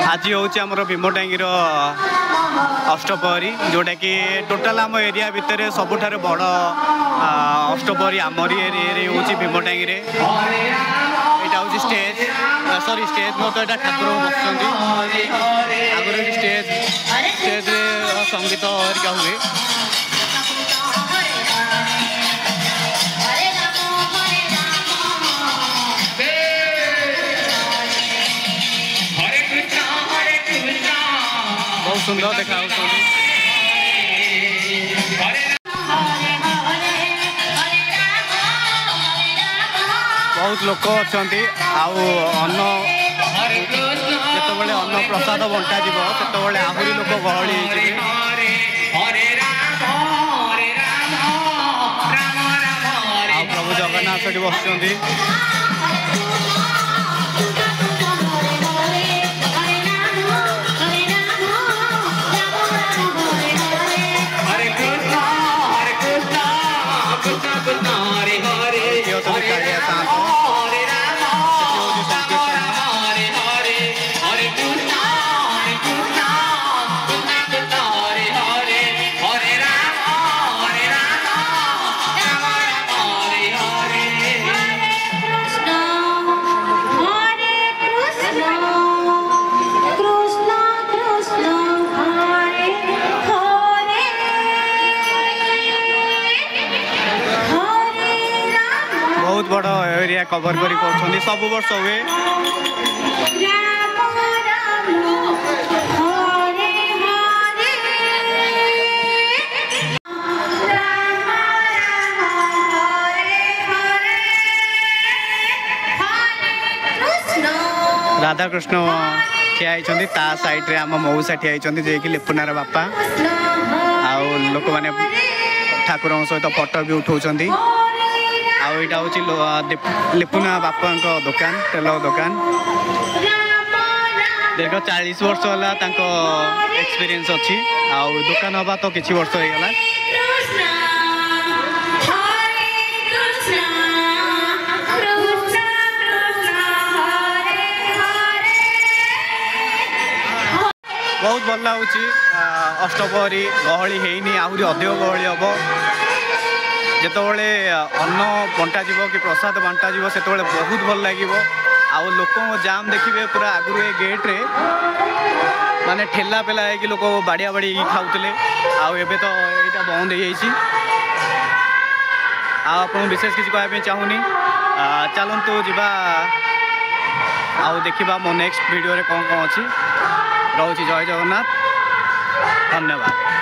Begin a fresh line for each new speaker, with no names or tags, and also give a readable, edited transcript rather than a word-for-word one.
आज हूँ आमर भीमटांगीर अष्टपहरी जोटा कि टोटाल आम एरिया भितर सबुठार बड़ अष्टपहरी आमरी एरिया हूँ भीमटांगी यहाँ हूँ स्टेज सॉरी स्टेज मत तो ठाकुर बसुँच आगे स्टेज स्टेज संगीत हरिका हुए बहुत सुंदर देखा बहुत लोक अच्छा अन्न जिते अन्न प्रसाद बंटा जिते आहरी लोक गहली प्रभु जगन्नाथ बसुँच बहुत बड़ एरिया कवर कर सब वर्ष हुए राधा कृष्ण ठिया ता साइड रे आम मऊसा ठिया जे कि लिपुनार बापा आउ लोक मैंने ठाकुर सहित फोटो भी उठाउछंती आईटा हूँ लिपुना बापा दुकान तेल दुकान दीर्घ 40 वर्ष है एक्सपीरियंस अच्छी आउ दुकान हवा तो किसी वर्ष हो गला बहुत भल लगुच अष्टपहरी गहली है आहरी अधिक गहली हम जितेबाला अन्न बंटा कि प्रसाद बंटा से बहुत भल लगे आउ लोक जाम देखिए पूरा आगु गेट रे माने ठेला पेला है कि लोक बाड़िया बाड़ी खाऊले आउ तो यहाँ बंद हो आप विशेष किसी कहना चाहूनी चलतु जा आउ देखा मो नेक्स्ट वीडियो रे कौन कौन अच्छी रोची जय जगन्नाथ धन्यवाद।